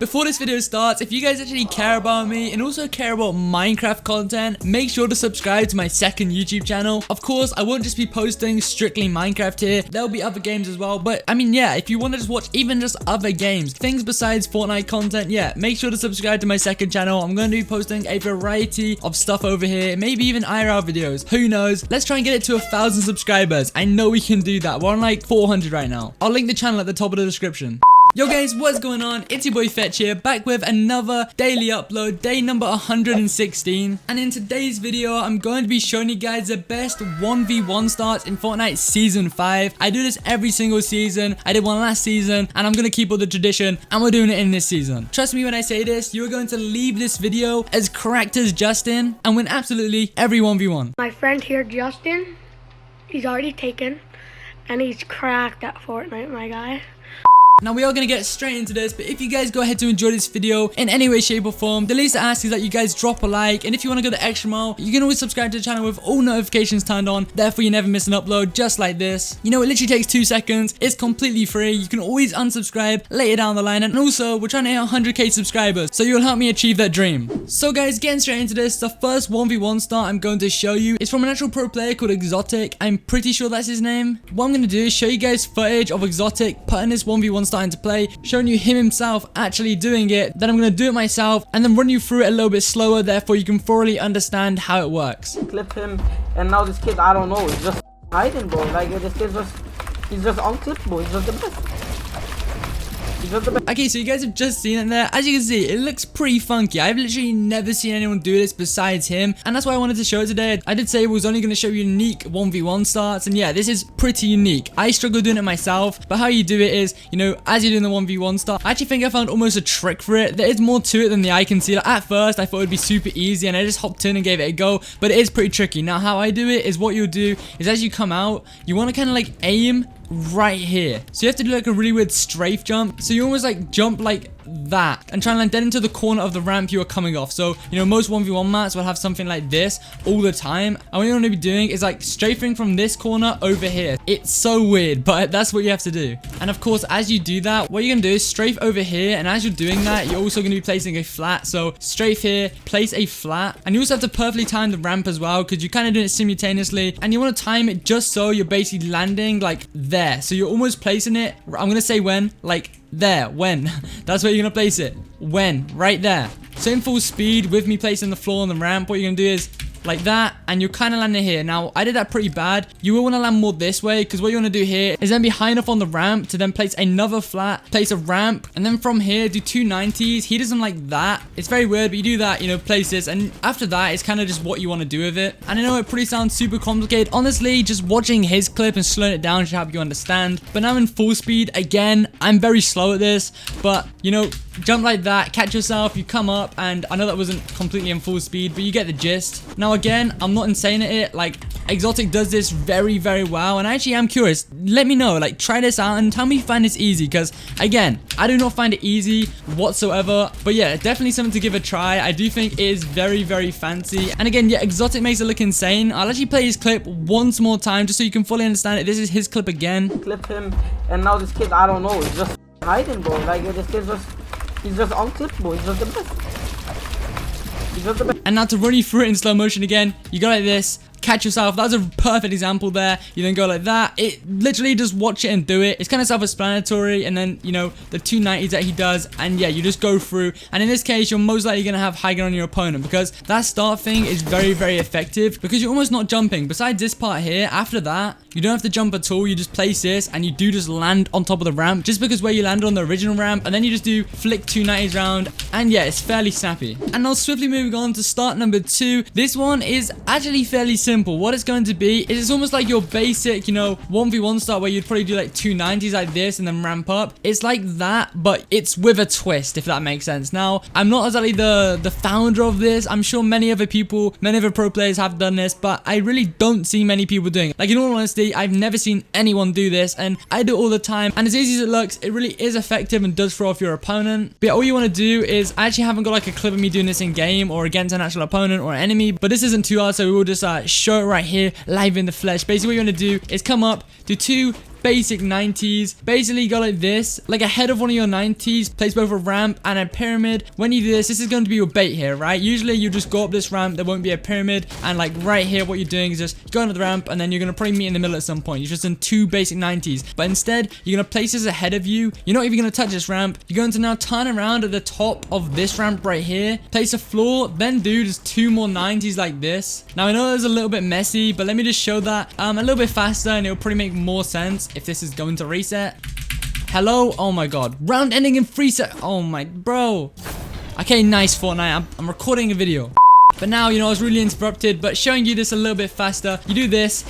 Before this video starts, if you guys actually care about me and also care about Minecraft content, make sure to subscribe to my second YouTube channel. Of course, I won't just be posting strictly Minecraft here. There'll be other games as well. But I mean, yeah, if you want to just watch even just other games, things besides Fortnite content, yeah, make sure to subscribe to my second channel. I'm going to be posting a variety of stuff over here, maybe even IRL videos. Who knows? Let's try and get it to 1,000 subscribers. I know we can do that. We're on like 400 right now. I'll link the channel at the top of the description. Yo guys, what's going on? It's your boy Fxtch here, back with another daily upload, day number 116. And in today's video, I'm going to be showing you guys the best 1v1 starts in Fortnite Season 5. I do this every single season. I did one last season, and I'm going to keep up the tradition, and we're doing it in this season. Trust me when I say this, you're going to leave this video as cracked as Justin and win absolutely every 1v1. My friend here, Justin, he's already taken, and he's cracked at Fortnite, my guy. Now we are going to get straight into this, but if you guys go ahead to enjoy this video in any way, shape or form, the least I ask is that you guys drop a like, and if you want to go the extra mile, you can always subscribe to the channel with all notifications turned on, therefore you never miss an upload, just like this. You know, it literally takes 2 seconds, it's completely free, you can always unsubscribe later down the line, and also we're trying to hit 100k subscribers, so you'll help me achieve that dream. So guys, getting straight into this, the first 1v1 start I'm going to show you is from an actual pro player called Fxtch. I'm pretty sure that's his name. What I'm going to do is show you guys footage of Fxtch putting this 1v1 start into play, showing you him himself actually doing it. Then I'm going to do it myself and then run you through it a little bit slower, therefore you can thoroughly understand how it works. Clip him, and now this kid, I don't know, he's just hiding, bro. Like, this kid's he's just unclippable. He's just the best. Okay, so you guys have just seen it there. As you can see, it looks pretty funky. I've literally never seen anyone do this besides him, and that's why I wanted to show it today. I did say I was only going to show you unique 1v1 starts, and yeah, this is pretty unique. I struggle doing it myself, but how you do it is, you know, as you're doing the 1v1 start, I actually think I found almost a trick for it. There is more to it than the eye can see. Like, at first, I thought it would be super easy, and I just hopped in and gave it a go, but it is pretty tricky. Now, how I do it is what you'll do is as you come out, you want to kind of like aim right here. So you have to do like a really weird strafe jump. So you almost like jump like that and try and land dead into the corner of the ramp you are coming off. So, you know, most 1v1 maps will have something like this all the time. And what you want to be doing is like strafing from this corner over here. It's so weird, but that's what you have to do. And of course, as you do that, what you're going to do is strafe over here. And as you're doing that, you're also going to be placing a flat. So strafe here, place a flat. And you also have to perfectly time the ramp as well, because you're kind of doing it simultaneously. And you want to time it just so you're basically landing like there. So you're almost placing it, I'm going to say when, like there, when. That's where you're going to place it. When, right there. So in full speed with me placing the floor on the ramp, what you're going to do is like that, and you're kind of landing here. Now, I did that pretty bad. You will want to land more this way, because what you want to do here is then be high enough on the ramp to then place another flat, place a ramp, and then from here, do 2 90s. He doesn't like that. It's very weird, but you do that, you know, place this, and after that, it's kind of just what you want to do with it. And I know it pretty sounds super complicated. Honestly, just watching his clip and slowing it down should help you understand. But now in full speed, again, I'm very slow at this, but, you know, jump like that, catch yourself, you come up, and I know that wasn't completely in full speed, but you get the gist. Now again, I'm not insane at it. Like, Fxtch does this very, very well, and I actually am curious. Let me know, like, try this out and tell me if you find this easy, because again, I do not find it easy whatsoever. But yeah, definitely something to give a try. I do think it is very, very fancy. And again, yeah, Fxtch makes it look insane. I'll actually play his clip once more time just so you can fully understand it. This is his clip again. Clip him, and now this kid, I don't know, he's just hiding, bro. Like, this kid's he's just unclippable. He's just the best. He's just the best. And now to run you through it in slow motion again, you go like this. Catch yourself. That was a perfect example there. You then go like that. It literally just watch it and do it. It's kind of self-explanatory. And then, you know, the 2 90s that he does. And yeah, you just go through. And in this case, you're most likely going to have high ground on your opponent, because that start thing is very, very effective, because you're almost not jumping. Besides this part here, after that, you don't have to jump at all. You just place this and you do just land on top of the ramp, just because where you landed on the original ramp. And then you just do flick 2 90s round. And yeah, it's fairly snappy. And now swiftly moving on to start number 2. This one is actually fairly simple. What it's going to be is it's almost like your basic, you know, 1v1 start where you'd probably do like 2 90s like this and then ramp up. It's like that, but it's with a twist, if that makes sense. Now, I'm not exactly the founder of this. I'm sure many other people, many other pro players have done this, but I really don't see many people doing it. Like, in all honesty, I've never seen anyone do this, and I do it all the time. And as easy as it looks, it really is effective and does throw off your opponent. But all you want to do is, I actually haven't got like a clip of me doing this in game or against an actual opponent or enemy, but this isn't too hard, so we will just show it right here live in the flesh. Basically what you want to do is come up, do 2 basic 90s. Basically, you go like this, like ahead of one of your 90s, place both a ramp and a pyramid. When you do this is going to be your bait here, right? Usually, you just go up this ramp, there won't be a pyramid, and like right here, what you're doing is just go under the ramp, and then you're gonna probably meet in the middle at some point. You've just done 2 basic 90s, but instead, you're gonna place this ahead of you. You're not even gonna touch this ramp. You're going to now turn around at the top of this ramp right here, place a floor, then do just 2 more 90s like this. Now, I know it's a little bit messy, but let me just show that a little bit faster, and it'll probably make more sense if this is going to reset. Hello? Oh my god. Round ending in 3 seconds. Oh my, bro. Okay, nice Fortnite. I'm recording a video. But now, you know, I was really interrupted, but showing you this a little bit faster. You do this.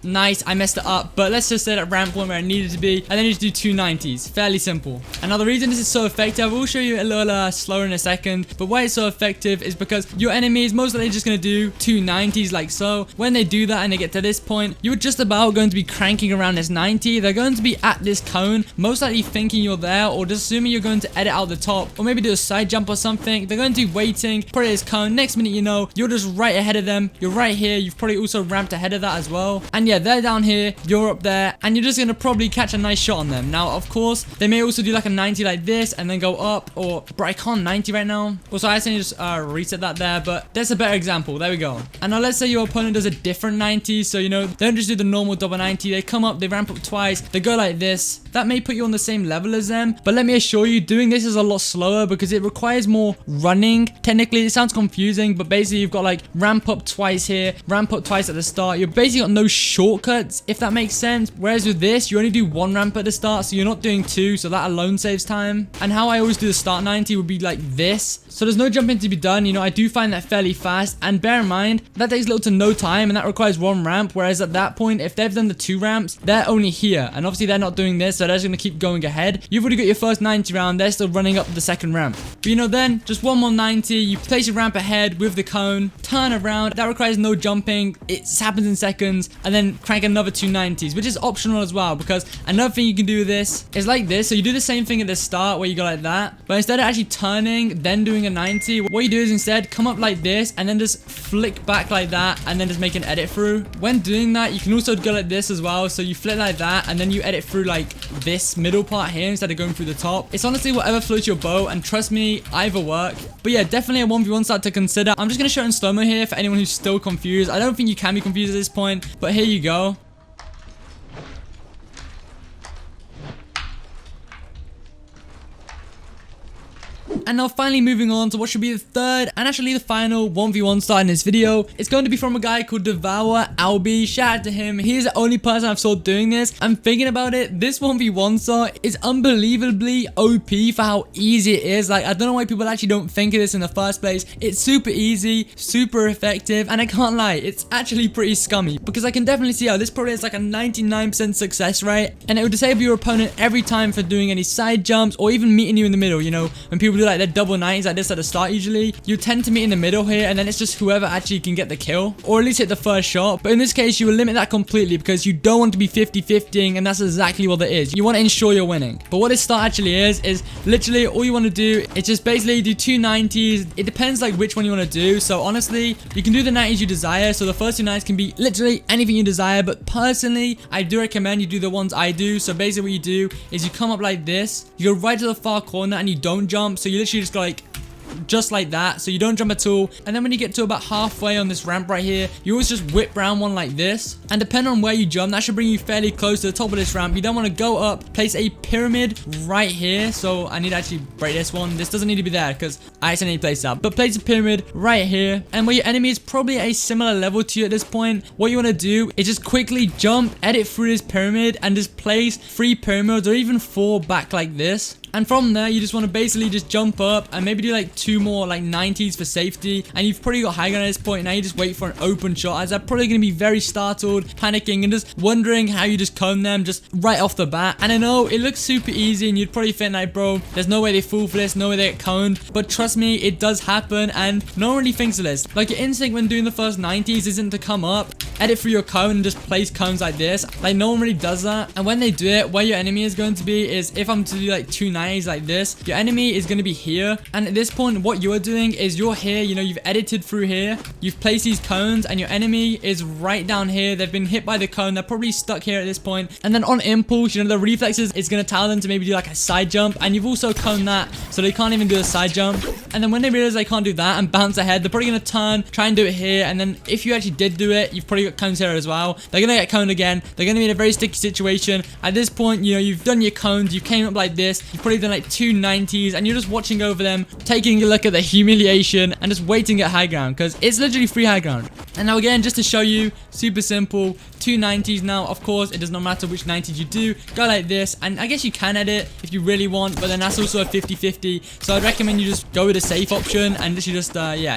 Nice, I messed it up, but let's just say that ramp went where it needed to be, and then you just do 2 90s. Fairly simple. And now the reason this is so effective, I will show you a little slower in a second, but why it's so effective is because your enemy is most likely just going to do 2 90s like so. When they do that and they get to this point, you're just about going to be cranking around this 90. They're going to be at this cone, most likely thinking you're there, or just assuming you're going to edit out the top, or maybe do a side jump or something. They're going to be waiting, probably this cone. Next minute, you know, you're just right ahead of them. You're right here. You've probably also ramped ahead of that as well. And yeah, they're down here, you're up there, and you're just going to probably catch a nice shot on them. Now, of course, they may also do like a 90 like this and then go up, or, bro, I can't 90 right now. Also, I accidentally just reset that there, but that's a better example. There we go. And now let's say your opponent does a different 90, so, you know, they don't just do the normal double 90. They come up, they ramp up twice, they go like this. That may put you on the same level as them, but let me assure you, doing this is a lot slower because it requires more running. Technically, it sounds confusing, but basically, you've got like ramp up twice here, ramp up twice at the start. You're basically got no shortcuts, if that makes sense. Whereas with this, you only do 1 ramp at the start, so you're not doing 2, so that alone saves time. And how I always do the start 90 would be like this. So there's no jumping to be done. You know, I do find that fairly fast, and bear in mind, that takes little to no time, and that requires 1 ramp. Whereas at that point, if they've done the 2 ramps, they're only here, and obviously they're not doing this, so they're just going to keep going ahead. You've already got your first 90 round, they're still running up the second ramp. But you know, then just 1 more 90, you place your ramp ahead with the cone, turn around, that requires no jumping, it happens in seconds, and then crank another 2 90s, which is optional as well, because another thing you can do with this is like this. So you do the same thing at the start where you go like that, but instead of actually turning then doing a 90, what you do is instead come up like this and then just flick back like that, and then just make an edit through. When doing that, you can also go like this as well. So you flip like that, and then you edit through like this middle part here instead of going through the top. It's honestly whatever floats your boat, and trust me, either work. But yeah, definitely a 1v1 start to consider. I'm just going to show it in slow-mo here for anyone who's still confused. I don't think you can be confused at this point, but here you go. And now finally moving on to what should be the third and actually the final 1v1 start in this video. It's going to be from a guy called Devour Albi. Shout out to him. He's the only person I've saw doing this. I'm thinking about it. This 1v1 start is unbelievably OP for how easy it is. Like, I don't know why people actually don't think of this in the first place. It's super easy, super effective, and I can't lie, it's actually pretty scummy because I can definitely see how this probably has like a 99% success rate, and it will disable your opponent every time for doing any side jumps or even meeting you in the middle. You know, when people do like their double 90s like this at the start, usually you tend to meet in the middle here, and then it's just whoever actually can get the kill or at least hit the first shot. But in this case, you will limit that completely because you don't want to be 50-50ing, and that's exactly what it is. You want to ensure you're winning. But what this start actually is literally all you want to do is just basically do 2 90s. It depends like which one you want to do. So honestly, you can do the 90s you desire. So the first 2 90s can be literally anything you desire, but personally, I do recommend you do the ones I do. So basically what you do is you come up like this, you go right to the far corner, and you don't jump. So you literally just go like just like that, so you don't jump at all. And then when you get to about halfway on this ramp right here, you always just whip round one like this, and depending on where you jump, that should bring you fairly close to the top of this ramp. You don't want to go up, place a pyramid right here. So I need to actually break this one. This doesn't need to be there because I accidentally placed that, but place a pyramid right here, and where your enemy is probably a similar level to you at this point, what you want to do is just quickly jump, edit through this pyramid, and just place 3 pyramids or even 4 back like this. And from there, you just want to basically just jump up and maybe do like 2 more like 90s for safety. And you've probably got high ground at this point. Now you just wait for an open shot, as they're probably going to be very startled, panicking, and just wondering how you just cone them just right off the bat. And I know it looks super easy, and you'd probably think like, bro, there's no way they fall for this, no way they get coned. But trust me, it does happen, and no one really thinks of this. Like, your instinct when doing the first 90s isn't to come up, edit through your cone and just place cones like this. Like no one really does that. And when they do it, where your enemy is going to be is, if I'm to do like 290s like this, your enemy is going to be here. And at this point, what you're doing is you're here, you know, you've edited through here, you've placed these cones, and your enemy is right down here. They've been hit by the cone. They're probably stuck here at this point. And then on impulse, you know, the reflexes is going to tell them to maybe do like a side jump. And you've also coned that, so they can't even do a side jump. And then when they realize they can't do that and bounce ahead, they're probably going to turn, try and do it here. And then if you actually did do it, you've probably got cones here as well. They're going to get coned again. They're going to be in a very sticky situation. At this point, you know, you've done your cones. You came up like this. You've probably done like 290s. And you're just watching over them, taking a look at the humiliation and just waiting at high ground, because it's literally free high ground. And now again, just to show you, super simple, 290s. Now, of course, it does not matter which 90s you do. Go like this, and I guess you can edit if you really want, but then that's also a 50-50. So I'd recommend you just go with a safe option and literally just,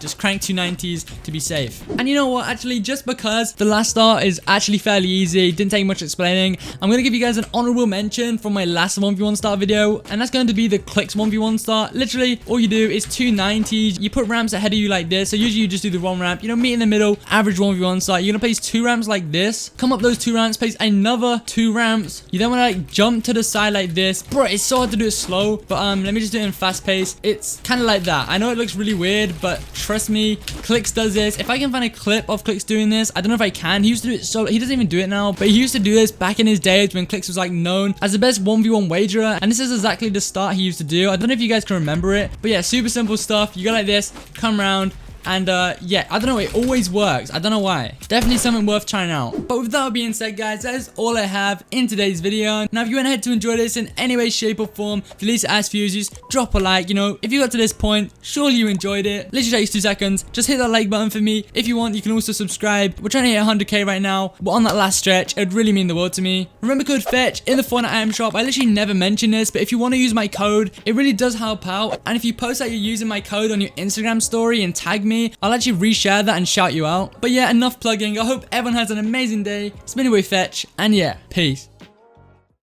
just crank 290s to be safe. And you know what? Actually, just because the last start is actually fairly easy, didn't take much explaining, I'm going to give you guys an honorable mention from my last 1v1 start video, and that's going to be the Clicks 1v1 start. Literally, all you do is 290s. You put ramps ahead of you like this. So usually you just do the one ramp, you know, meet in the middle, average 1v1 start. You're going to place 2 ramps like this, come up those 2 ramps, place another 2 ramps. You then want to like jump to the side like this. Bro, it's so hard to do it slow, but let me just do it in fast pace. It's kind of like that. I know it looks really weird, but trust me, Clicks does this. If I can find a clip of Clicks doing this, I don't know if I can. He used to do it, so he doesn't even do it now, but he used to do this back in his days when Clicks was like known as the best 1v1 wagerer, and this is exactly the start he used to do. I don't know if you guys can remember it, but yeah, super simple stuff. You go like this, come around, and yeah, I don't know, it always works. I don't know why. Definitely something worth trying out. But with that being said, guys, that is all I have in today's video. Now, if you went ahead to enjoy this in any way, shape, or form, the least ask for you is just drop a like. You know, if you got to this point, surely you enjoyed it. Literally takes 2 seconds. Just hit that like button for me. If you want, you can also subscribe. We're trying to hit 100k right now. But on that last stretch, it would really mean the world to me. Remember code Fxtch in the Fortnite item shop. I literally never mention this, but if you want to use my code, it really does help out. And if you post that you're using my code on your Instagram story and tag me, I'll actually reshare that and shout you out. But yeah, enough plugging. I hope everyone has an amazing day. It's been your boy Fxtch, and yeah, peace.